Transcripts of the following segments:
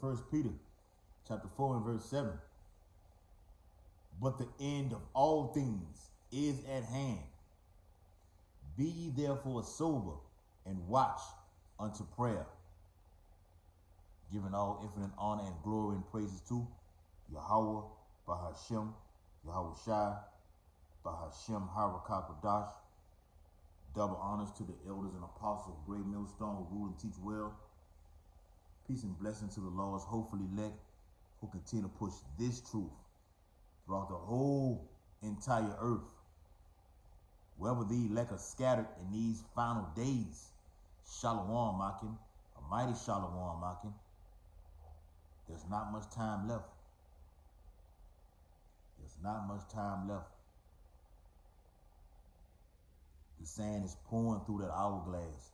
First Peter chapter 4 and verse 7. But the end of all things is at hand. Be ye therefore sober and watch unto prayer, giving all infinite honor and glory and praises to Yahweh, Bahashem, Yahweh Shai, Bahashem, Harakakadash. Double honors to the elders and apostles of Great Millstone who rule and teach well. Peace and blessing to the Lord's hopefully elect who continue to push this truth throughout the whole entire earth. Wherever the elect are scattered in these final days, Shalom Makim, a mighty Shalom Makim. There's not much time left. There's not much time left. The sand is pouring through that hourglass.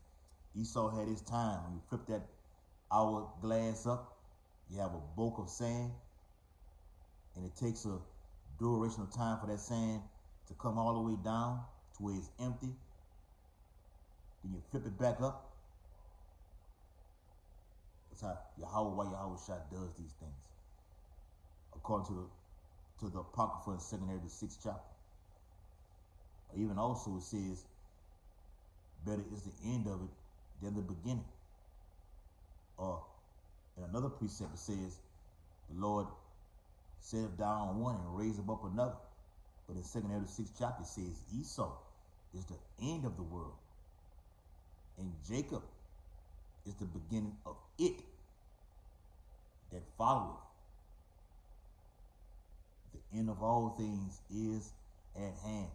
Esau had his time. When you flip that hourglass up, you have a bulk of sand, and it takes a duration of time for that sand to come all the way down to where it's empty. Then you flip it back up. That's how Yahweh Shai does these things, according to the Apocrypha in 2 Ezra, the 6th chapter. Even also it says, better is the end of it than the beginning. Or in another precept it says, the Lord set down one and raised up another. But in 2 Ezra, the 6th chapter it says Esau is the end of the world, and Jacob is the beginning of it that followeth. The end of all things is at hand.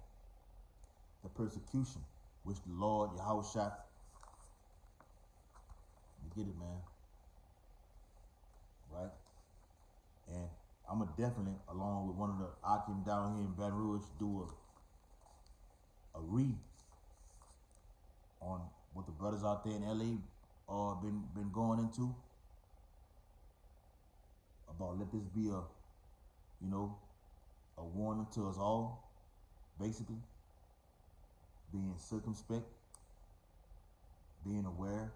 The persecution which the Lord Yahweh Shai, you get it, man, right? And I'm gonna definitely, along with one of the Akim down here in Baton Rouge, do a read on what the brothers out there in LA been going into, about let this be a warning to us all, basically. Being circumspect, being aware,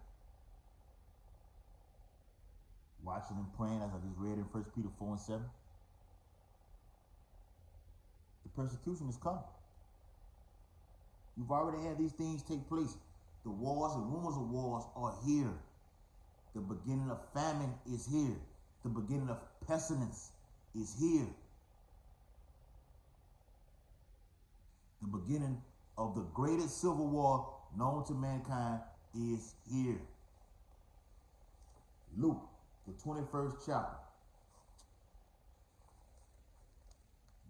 watching and praying, as I just read in 1 Peter 4 and 7. The persecution is coming. You've already had these things take place. The wars and rumors of wars are here. The beginning of famine is here. The beginning of pestilence is here. The beginning of the greatest civil war known to mankind is here. Luke, the 21st chapter.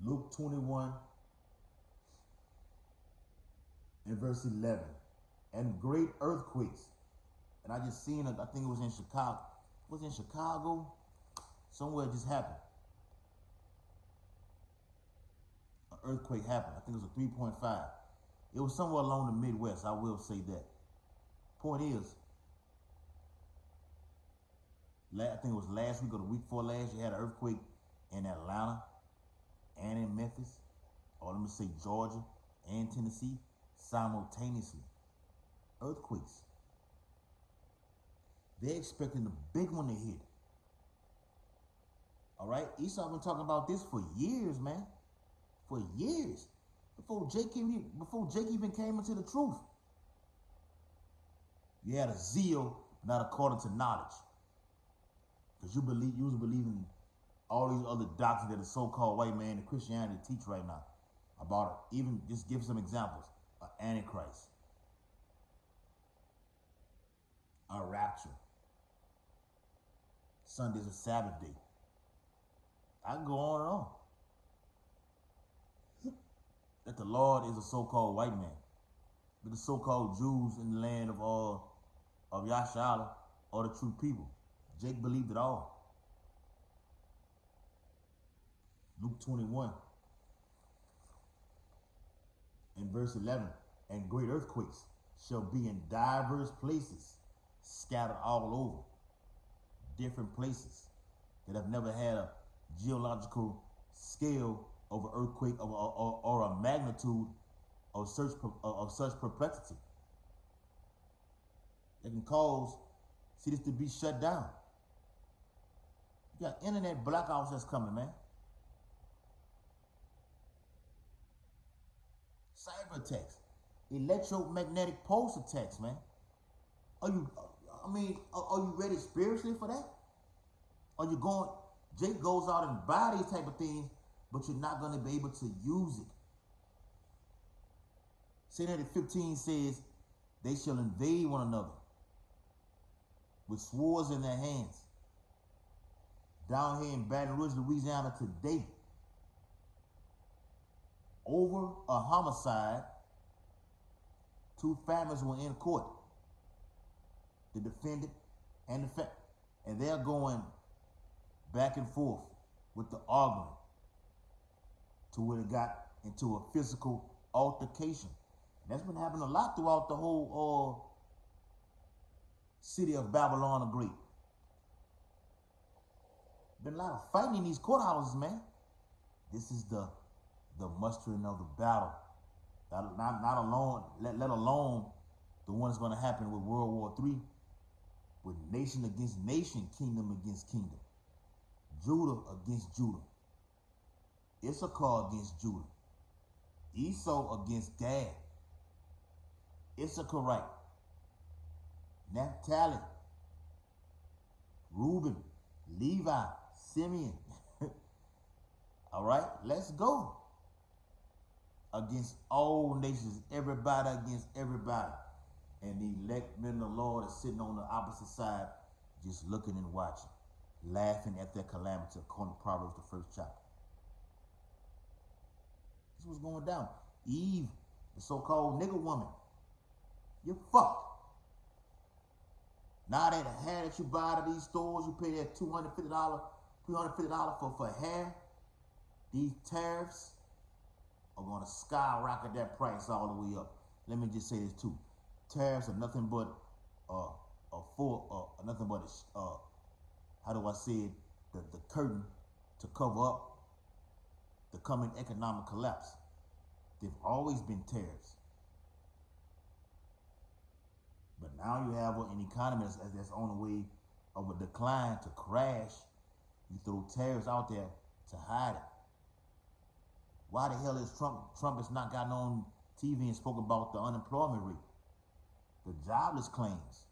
Luke 21 and verse 11. And great earthquakes. And I just seen it, I think it was in Chicago. Was it in Chicago? Somewhere it just happened. An earthquake happened. I think it was a 3.5. It was somewhere along the Midwest, I will say that. Point is, I think it was last week or the week before last, you had an earthquake in Atlanta and in Memphis, or let me say Georgia and Tennessee, simultaneously. Earthquakes. They're expecting the big one to hit. All right? Esau been talking about this for years, man. For years. Before Jake even came into the truth. You had a zeal, not according to knowledge. Because you was believing all these other doctrines that the so-called white man and Christianity teach right now. About it. Even just give some examples. An Antichrist. A rapture. Sunday's a Sabbath day. I can go on and on. That the Lord is a so-called white man. But the so-called Jews in the land of Yashala are the true people. Jake believed it all. Luke 21 and verse 11. And great earthquakes shall be in diverse places, scattered all over. Different places that have never had a geological scale of an earthquake or a magnitude of such perplexity. That can cause cities to be shut down. You got internet blackouts that's coming, man. Cyber attacks, electromagnetic pulse attacks, man. Are you? Are you ready spiritually for that? Are you going? Jake goes out and buy these type of things, but you're not going to be able to use it. St. 15 says, they shall invade one another with swords in their hands. Down here in Baton Rouge, Louisiana today, over a homicide, 2 families were in court. The defendant and the family. And they're going back and forth with the argument to where it got into a physical altercation. And that's been happening a lot throughout the whole city of Babylon the Great. Been a lot of fighting in these courthouses, man. This is the mustering of the battle. Not alone, let alone the one that's going to happen with World War III, with nation against nation, kingdom against kingdom, Judah against Judah, Issachar against Judah, Esau against Gad, Issacharite, Naphtali, Reuben, Levi, Simeon. All right, let's go. Against all nations, everybody against everybody. And the elect men of the Lord are sitting on the opposite side, just looking and watching, laughing at their calamity, according to Proverbs, the 1st chapter. This is what's going down. Eve, the so-called nigger woman, you're fucked. Now that hair that you buy at these stores, you pay that $250, $350 for hair, these tariffs are going to skyrocket that price all the way up. Let me just say this too. Tariffs are nothing but how do I say it? The curtain to cover up the coming economic collapse. They've always been tariffs. But now you have an economy that's on the way of a decline to crash. You throw tariffs out there to hide it. Why the hell is Trump has not gotten on TV and spoken about the unemployment rate, the jobless claims?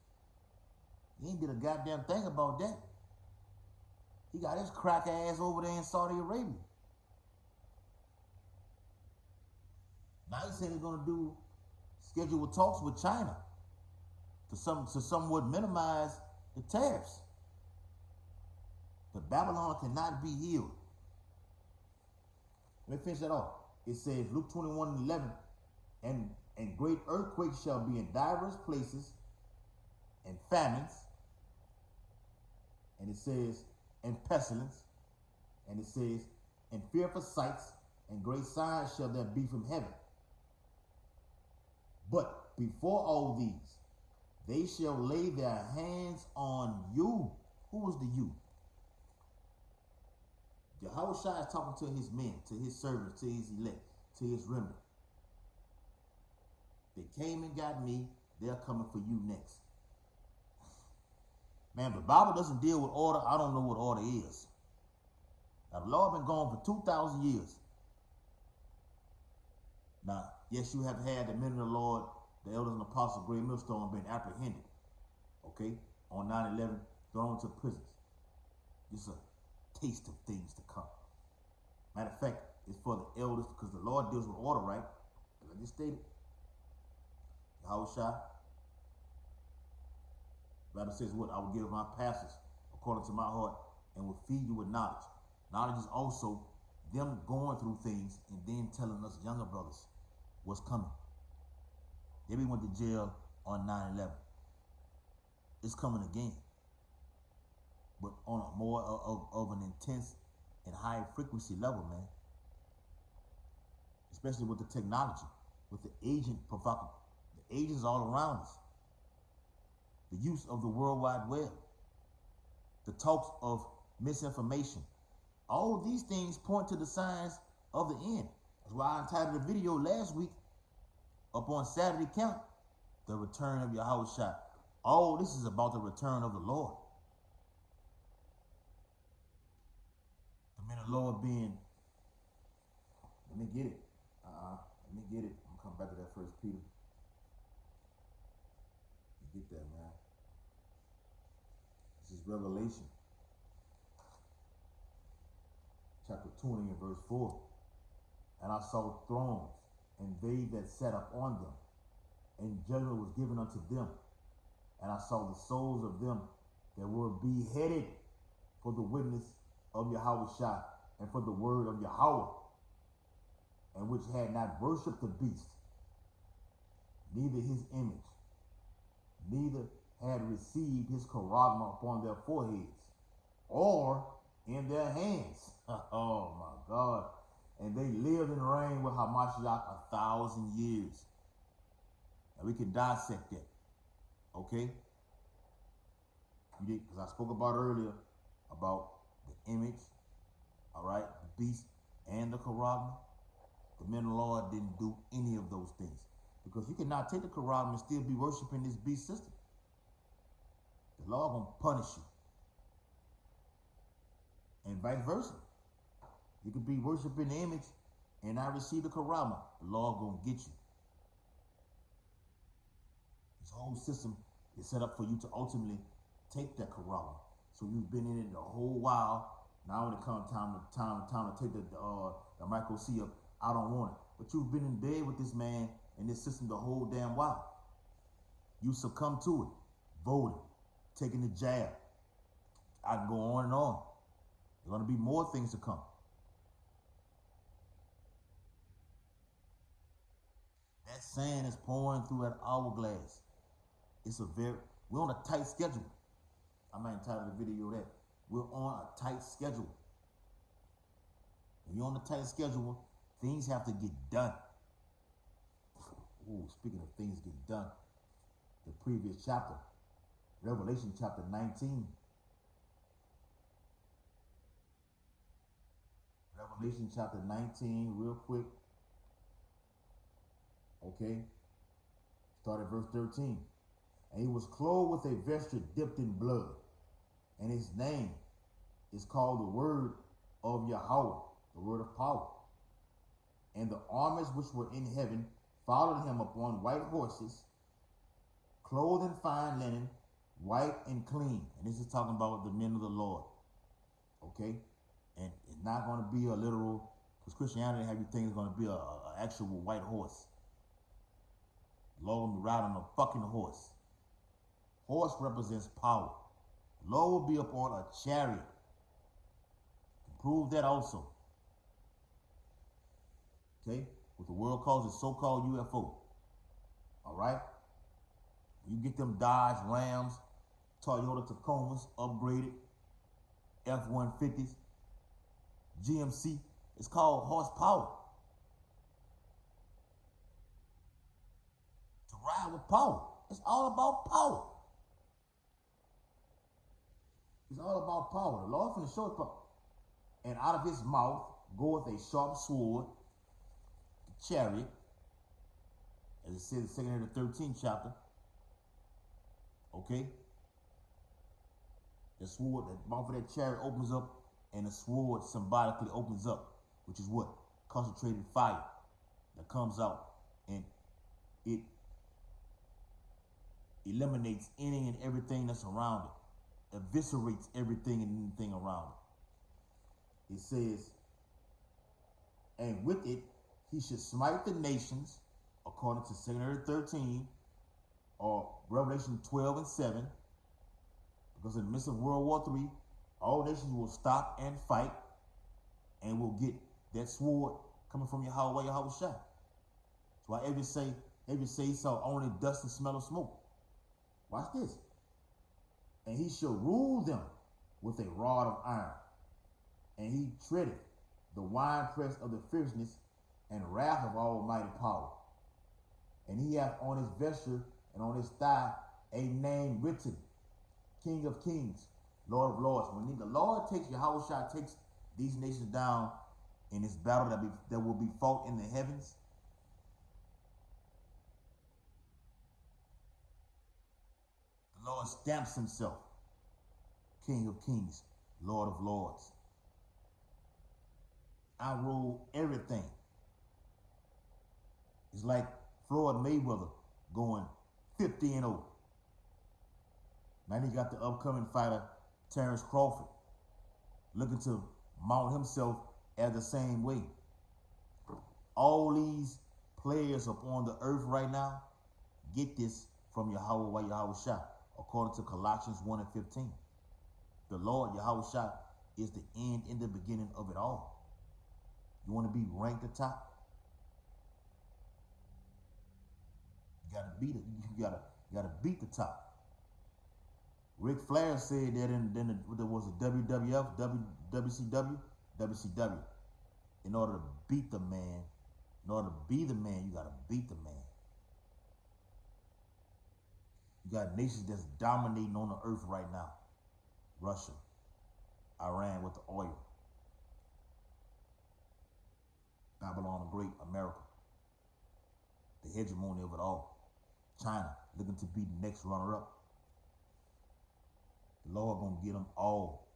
He ain't did a goddamn thing about that. He got his crack ass over there in Saudi Arabia. Now he said he's gonna do scheduled talks with China to somewhat minimize the tariffs. But Babylon cannot be healed. Let me finish that off. It says, Luke 21:11, and great earthquakes shall be in diverse places, and famines, and it says, and pestilence, and it says, and fearful sights, and great signs shall there be from heaven. But before all these, they shall lay their hands on you. Who is the you? Yahushua is talking to his men, to his servants, to his elect, to his remnant. They came and got me. They're coming for you next. Man, the Bible doesn't deal with order. I don't know what order is. Now, the Lord been gone for 2,000 years. Now, yes, you have had the men of the Lord, the elders and apostles, Great Millstone, been apprehended, okay, on 9/11, thrown to prisons. Just a taste of things to come. Matter of fact, it's for the elders because the Lord deals with order, right? As I just stated, Yahushua, the Bible says what? I will give my pastors according to my heart and will feed you with knowledge. Knowledge is also them going through things and then telling us younger brothers what's coming. They went to jail on 9/11. It's coming again. But on a more of an intense and high frequency level, man. Especially with the technology, with the agent provocative, the agents all around us. The use of the World Wide Web, the talks of misinformation. All of these things point to the signs of the end. That's why I entitled a video last week up on Saturday Count, the return of Yahushua. All this is about the return of the Lord. the Lord being, let me get it. Let me get it. I'm gonna come back to that First Peter. Get that, man. This is Revelation, chapter 20 and verse 4. And I saw thrones, and they that sat upon them, and judgment was given unto them. And I saw the souls of them that were beheaded for the witness of Yahushua and for the word of Yahweh, and which had not worshipped the beast, neither his image, neither had received his charagma upon their foreheads or in their hands. Oh my God. And they lived and reigned with Hamashiach 1,000 years. Now we can dissect that. Okay? Because I spoke about earlier about the image, all right, the beast and the charagma. The men of the Lord didn't do any of those things. Because you cannot take the charagma and still be worshiping this beast system. The Lord gonna punish you. And vice versa. You could be worshiping the image and not receive the charagma. The Lord gonna get you. This whole system is set up for you to ultimately take that charagma. So you've been in it the whole while. Now when it comes time to take the micro C up, I don't want it. But you've been in bed with this man and this system the whole damn while. You succumb to it, voting, taking the jab. I can go on and on. There's gonna be more things to come. That sand is pouring through that hourglass. We're on a tight schedule. I might entitle the video that. We're on a tight schedule. When you're on a tight schedule, things have to get done. Ooh, speaking of things getting done, the previous chapter, Revelation chapter 19. Revelation chapter 19, real quick. Okay. Start at verse 13. And he was clothed with a vesture dipped in blood, and his name is called the Word of Yahweh, the Word of power. And the armies which were in heaven followed him upon white horses, clothed in fine linen, white and clean. And this is talking about the men of the Lord. Okay? And it's not going to be a literal, because Christianity have you think it's going to be an actual white horse. The Lord will be riding on a fucking horse. Horse represents power. The Lord will be upon a chariot. Prove that also. Okay? What the world calls a so-called UFO. All right? You get them Dodge Rams, Toyota Tacomas, upgraded, F-150s, GMC. It's called horsepower. To ride with power. It's all about power. It's all about power. The Lord finna show us power. And out of his mouth goeth a sharp sword, the chariot, as it says in 2 Peter 13th chapter. Okay? The sword, the mouth of that chariot opens up, and the sword symbolically opens up, which is what? Concentrated fire that comes out, and it eliminates any and everything that's around it, eviscerates everything and anything around it. It says, and with it he should smite the nations, according to 2 Peter 13, or Revelation 12 and 7, because in the midst of World War III, all nations will stop and fight, and will get that sword coming from Yahweh Yahushua. That's why every say he saw only dust and smell of smoke. Watch this. And he shall rule them with a rod of iron, and he treadeth the winepress of the fierceness and wrath of Almighty power. And he hath on his vesture and on his thigh a name written, King of Kings, Lord of Lords. When the Lord takes, Yahushua takes these nations down in this battle that will be fought in the heavens, the Lord stamps himself, King of Kings, Lord of Lords. I rule everything. It's like Floyd Mayweather going 50-0. Now he got the upcoming fighter, Terrence Crawford, looking to mount himself as the same way. All these players up on the earth right now, get this from Yahweh Yahushua, according to Colossians 1 and 15. The Lord Yahushua is the end and the beginning of it all. You want to be ranked at the top? You gotta beat it. You gotta beat the top. Ric Flair said that there was a WWF, WCW, WCW. In order to beat the man, in order to be the man, you gotta beat the man. You got nations that's dominating on the earth right now. Russia, Iran with the oil, Babylon the Great, America, the hegemony of it all. China looking to be the next runner-up. The Lord gonna get them all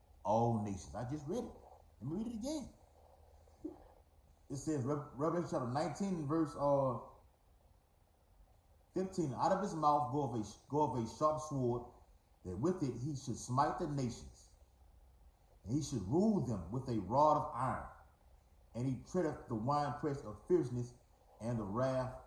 nations. I just read it. Let me read it again. It says, Revelation chapter 19, verse 15. Out of his mouth go of a sharp sword, that with it he should smite the nations, and he should rule them with a rod of iron. And he treadeth the winepress of fierceness and the wrath of